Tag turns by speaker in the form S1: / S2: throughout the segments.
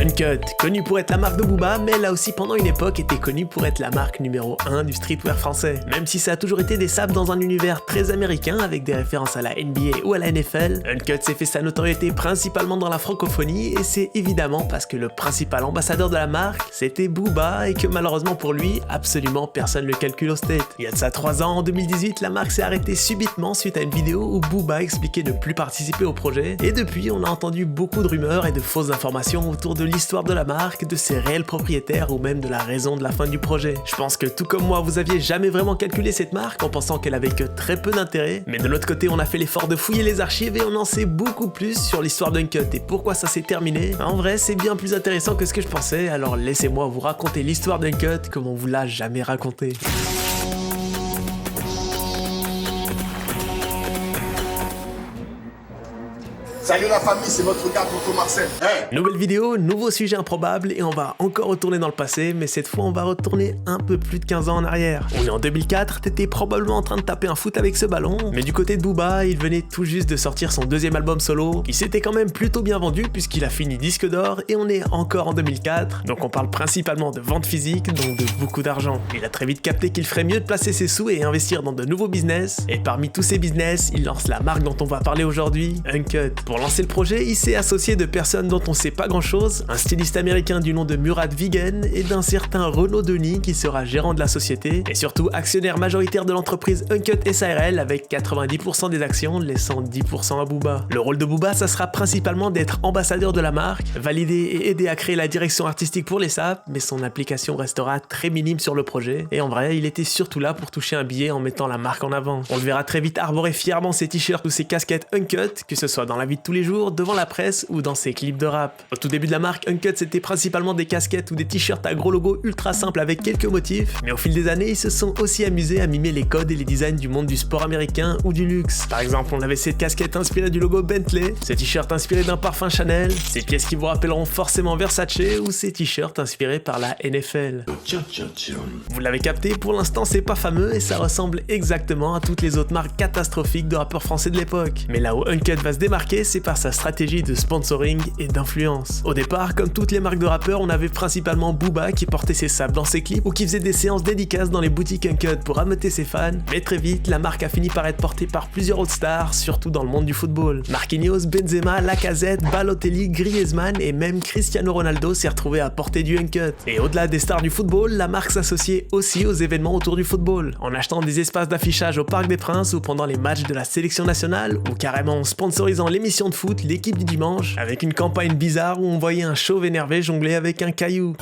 S1: Uncut, connue pour être la marque de Booba, mais elle a aussi pendant une époque été connue pour être la marque numéro 1 du streetwear français. Même si ça a toujours été des sapes dans un univers très américain avec des références à la NBA ou à la NFL, Uncut s'est fait sa notoriété principalement dans la francophonie et c'est évidemment parce que le principal ambassadeur de la marque c'était Booba et que malheureusement pour lui, absolument personne le calcule au state. Il y a de ça 3 ans, en 2018, la marque s'est arrêtée subitement suite à une vidéo où Booba expliquait ne plus participer au projet et depuis on a entendu beaucoup de rumeurs et de fausses informations autour de l'histoire de la marque, de ses réels propriétaires ou même de la raison de la fin du projet. Je pense que tout comme moi, vous aviez jamais vraiment calculé cette marque en pensant qu'elle avait que très peu d'intérêt, mais de l'autre côté, on a fait l'effort de fouiller les archives et on en sait beaucoup plus sur l'histoire d'Uncut et pourquoi ça s'est terminé. En vrai, c'est bien plus intéressant que ce que je pensais, alors laissez-moi vous raconter l'histoire d'Uncut comme on vous l'a jamais raconté.
S2: Salut la famille, c'est votre gars Tonton Marcel. Hey.
S1: Nouvelle vidéo, nouveau sujet improbable et on va encore retourner dans le passé, mais cette fois on va retourner un peu plus de 15 ans en arrière. On est en 2004, t'étais probablement en train de taper un foot avec ce ballon, mais du côté de Booba, il venait tout juste de sortir son deuxième album solo, qui s'était quand même plutôt bien vendu puisqu'il a fini disque d'or et on est encore en 2004, donc on parle principalement de vente physique, donc de beaucoup d'argent. Il a très vite capté qu'il ferait mieux de placer ses sous et investir dans de nouveaux business, et parmi tous ces business, il lance la marque dont on va parler aujourd'hui, Uncut. Pour lancer le projet, il s'est associé de personnes dont on sait pas grand chose, un styliste américain du nom de Murad Vigen et d'un certain Renaud Denis qui sera gérant de la société et surtout actionnaire majoritaire de l'entreprise Uncut SARL avec 90% des actions laissant 10% à Booba. Le rôle de Booba, ça sera principalement d'être ambassadeur de la marque, valider et aider à créer la direction artistique pour les sapes, mais son application restera très minime sur le projet et en vrai, il était surtout là pour toucher un billet en mettant la marque en avant. On le verra très vite arborer fièrement ses t-shirts ou ses casquettes Uncut, que ce soit dans la vie de tous les jours, devant la presse ou dans ses clips de rap. Au tout début de la marque, Uncut c'était principalement des casquettes ou des t-shirts à gros logos ultra simples avec quelques motifs, mais au fil des années, ils se sont aussi amusés à mimer les codes et les designs du monde du sport américain ou du luxe. Par exemple, on avait cette casquette inspirée du logo Bentley, ce t-shirt inspiré d'un parfum Chanel, ces pièces qui vous rappelleront forcément Versace ou ces t-shirts inspirés par la NFL. Vous l'avez capté, pour l'instant c'est pas fameux et ça ressemble exactement à toutes les autres marques catastrophiques de rappeurs français de l'époque. Mais là où Uncut va se démarquer, c'est par sa stratégie de sponsoring et d'influence. Au départ, comme toutes les marques de rappeurs, on avait principalement Booba qui portait ses sapes dans ses clips ou qui faisait des séances dédicaces dans les boutiques Uncut pour ameuter ses fans, mais très vite, la marque a fini par être portée par plusieurs autres stars, surtout dans le monde du football. Marquinhos, Benzema, Lacazette, Balotelli, Griezmann et même Cristiano Ronaldo s'est retrouvé à porter du Uncut. Et au-delà des stars du football, la marque s'associait aussi aux événements autour du football, en achetant des espaces d'affichage au Parc des Princes ou pendant les matchs de la sélection nationale, ou carrément en sponsorisant l'émission de foot L'équipe du dimanche, avec une campagne bizarre où on voyait un chauve énervé jongler avec un caillou.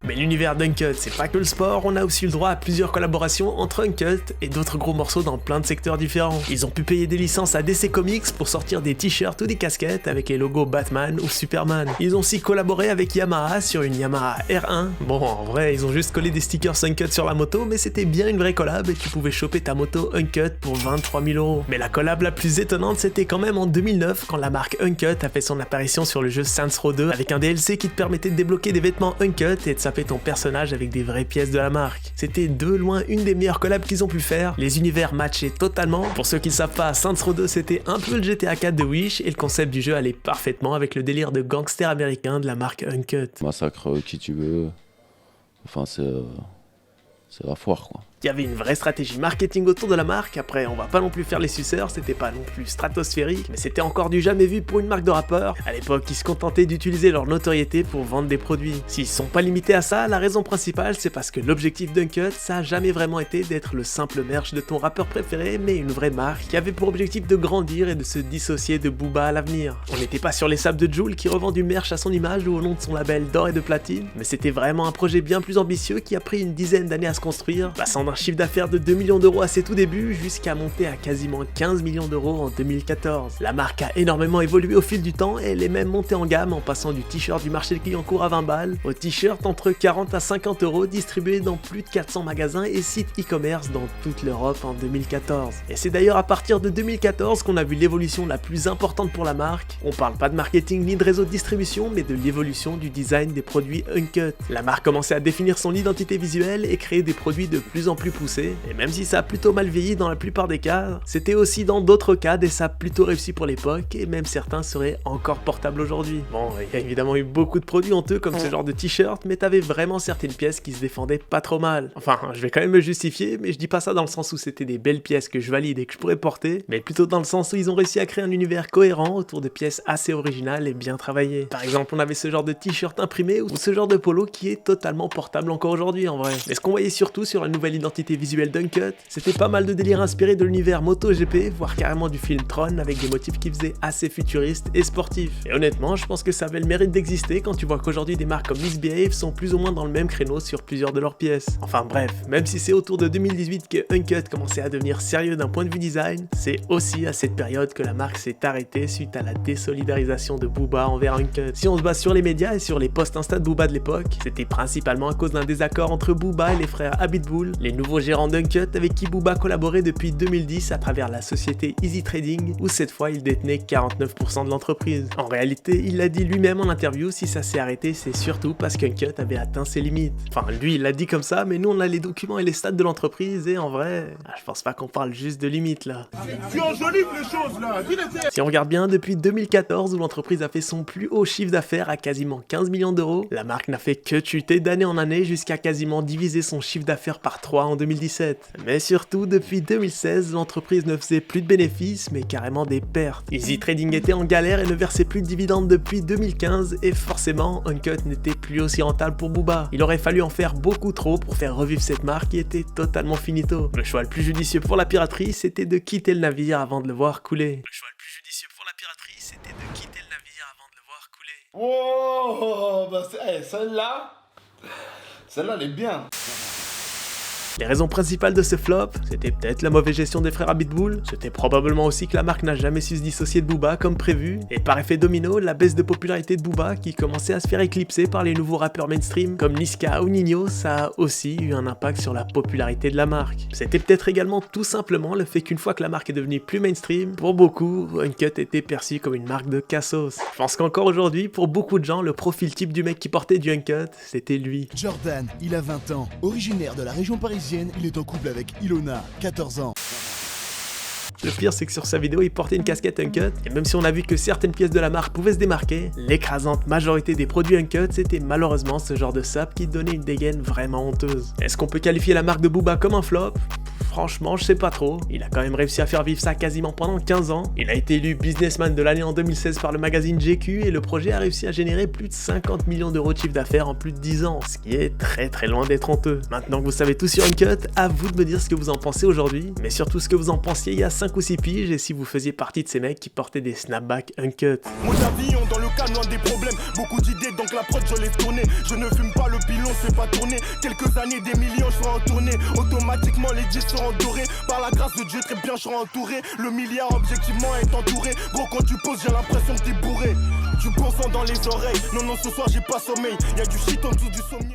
S1: Mais l'univers d'Uncut, c'est pas que le sport, on a aussi eu le droit à plusieurs collaborations entre Uncut et d'autres gros morceaux dans plein de secteurs différents. Ils ont pu payer des licences à DC Comics pour sortir des t-shirts ou des casquettes avec les logos Batman ou Superman. Ils ont aussi collaboré avec Yamaha sur une Yamaha R1. Bon, en vrai, ils ont juste collé des stickers Uncut sur la moto, mais c'était bien une vraie collab et tu pouvais choper ta moto Uncut pour 23 000 €. Mais la collab la plus étonnante, c'était quand même en 2009 quand la marque Uncut a fait son apparition sur le jeu Saints Row 2 avec un DLC qui te permettait de débloquer des vêtements Uncut et de saper ton personnage avec des vraies pièces de la marque. C'était de loin une des meilleures collabs qu'ils ont pu faire, les univers matchaient totalement. Pour ceux qui ne savent pas, Saints Row 2 c'était un peu le GTA 4 de Wish et le concept du jeu allait parfaitement avec le délire de gangster américain de la marque Uncut.
S3: Massacre qui tu veux, enfin c'est la foire quoi.
S1: Il y avait une vraie stratégie marketing autour de la marque, après on va pas non plus faire les suceurs, c'était pas non plus stratosphérique, mais c'était encore du jamais vu pour une marque de rappeurs. À l'époque, ils se contentaient d'utiliser leur notoriété pour vendre des produits. S'ils sont pas limités à ça, la raison principale c'est parce que l'objectif d'Uncut, ça a jamais vraiment été d'être le simple merch de ton rappeur préféré, mais une vraie marque qui avait pour objectif de grandir et de se dissocier de Booba à l'avenir. On n'était pas sur les sapes de Jul qui revend du merch à son image ou au nom de son label d'or et de platine, mais c'était vraiment un projet bien plus ambitieux qui a pris une dizaine d'années à se construire, passant d'un chiffre d'affaires de 2 millions d'euros à ses tout débuts jusqu'à monter à quasiment 15 millions d'euros en 2014. La marque a énormément évolué au fil du temps et elle est même montée en gamme en passant du t-shirt du marché de Clignancourt à 20 balles au t-shirt entre 40 à 50 € distribué dans plus de 400 magasins et sites e-commerce dans toute l'Europe en 2014. Et c'est d'ailleurs à partir de 2014 qu'on a vu l'évolution la plus importante pour la marque. On parle pas de marketing ni de réseau de distribution mais de l'évolution du design des produits Uncut. La marque commençait à définir son identité visuelle et créer des produits de plus en en plus poussé, et même si ça a plutôt mal vieilli dans la plupart des cas, c'était aussi dans d'autres cas et ça a plutôt réussi pour l'époque, et même certains seraient encore portables aujourd'hui. Bon, il y a évidemment eu beaucoup de produits honteux comme ce genre de t-shirt, mais t'avais vraiment certaines pièces qui se défendaient pas trop mal. Enfin, je vais quand même me justifier, mais je dis pas ça dans le sens où c'était des belles pièces que je valide et que je pourrais porter, mais plutôt dans le sens où ils ont réussi à créer un univers cohérent autour de pièces assez originales et bien travaillées. Par exemple, on avait ce genre de t-shirt imprimé ou ce genre de polo qui est totalement portable encore aujourd'hui en vrai. Mais ce qu'on voyait surtout sur la nouvelle identité visuelle d'Uncut, c'était pas mal de délires inspirés de l'univers MotoGP, voire carrément du film Tron avec des motifs qui faisaient assez futuristes et sportifs. Et honnêtement, je pense que ça avait le mérite d'exister quand tu vois qu'aujourd'hui des marques comme Misbehave sont plus ou moins dans le même créneau sur plusieurs de leurs pièces. Enfin bref, même si c'est autour de 2018 que Uncut commençait à devenir sérieux d'un point de vue design, c'est aussi à cette période que la marque s'est arrêtée suite à la désolidarisation de Booba envers Uncut. Si on se base sur les médias et sur les posts Insta de Booba de l'époque, c'était principalement à cause d'un désaccord entre Booba et les frères Abitbull, les nouveaux gérants d'Uncut avec qui Booba collaborait depuis 2010 à travers la société Easy Trading, où cette fois il détenait 49% de l'entreprise. En réalité, il l'a dit lui-même en interview, si ça s'est arrêté, c'est surtout parce qu'Uncut avait atteint ses limites. Enfin, lui il l'a dit comme ça, mais nous on a les documents et les stats de l'entreprise, et en vrai, je pense pas qu'on parle juste de limites là.
S2: Tu enjolives les choses là.
S1: Si on regarde bien, depuis 2014 où l'entreprise a fait son plus haut chiffre d'affaires à quasiment 15 millions d'euros, la marque n'a fait que chuter d'année en année jusqu'à quasiment diviser son chiffre d'affaires par 3 en 2017. Mais surtout, depuis 2016, l'entreprise ne faisait plus de bénéfices, mais carrément des pertes. Easy Trading était en galère et ne versait plus de dividendes depuis 2015, et forcément, Uncut n'était plus aussi rentable pour Booba. Il aurait fallu en faire beaucoup trop pour faire revivre cette marque qui était totalement finito. Le choix le plus judicieux pour la piraterie, c'était de quitter le navire avant de le voir couler. Le choix le plus judicieux pour la piraterie, c'était de quitter le navire avant de le voir couler.
S2: Oh, bah celle-là, elle est bien.
S1: Les raisons principales de ce flop, c'était peut-être la mauvaise gestion des frères Abitbull, c'était probablement aussi que la marque n'a jamais su se dissocier de Booba comme prévu, et par effet domino, la baisse de popularité de Booba qui commençait à se faire éclipser par les nouveaux rappeurs mainstream comme Niska ou Nino, ça a aussi eu un impact sur la popularité de la marque. C'était peut-être également tout simplement le fait qu'une fois que la marque est devenue plus mainstream, pour beaucoup, Uncut était perçu comme une marque de cassos. Je pense qu'encore aujourd'hui, pour beaucoup de gens, le profil type du mec qui portait du Uncut, c'était lui.
S4: Jordan, il a 20 ans, originaire de la région parisienne. Il est en couple avec Ilona, 14 ans.
S1: Le pire, c'est que sur sa vidéo, il portait une casquette Uncut, et même si on a vu que certaines pièces de la marque pouvaient se démarquer, l'écrasante majorité des produits Uncut, c'était malheureusement ce genre de sap qui donnait une dégaine vraiment honteuse. Est-ce qu'on peut qualifier la marque de Booba comme un flop ? Franchement, je sais pas trop. Il a quand même réussi à faire vivre ça quasiment pendant 15 ans. Il a été élu businessman de l'année en 2016 par le magazine GQ et le projet a réussi à générer plus de 50 millions d'euros de chiffre d'affaires en plus de 10 ans, ce qui est très loin d'être honteux. Maintenant que vous savez tout sur Uncut, à vous de me dire ce que vous en pensez aujourd'hui, mais surtout ce que vous en pensiez il y a 5 ou 6 piges et si vous faisiez partie de ces mecs qui portaient des snapbacks Uncut.
S5: Mon avion dans le canot des problèmes, beaucoup d'idées donc la prod je l'ai tourné. Je ne fume pas le pilon, c'est pas tourner. Quelques années, des millions, je serai en tournée. Automatiquement les 10 seront dorés. Par la grâce de Dieu, très bien, je serai entouré. Le milliard objectivement est entouré. Gros, quand tu poses, j'ai l'impression que t'es bourré. Du bon sang dans les oreilles. Non, ce soir j'ai pas sommeil. Y'a du shit en dessous du sommier.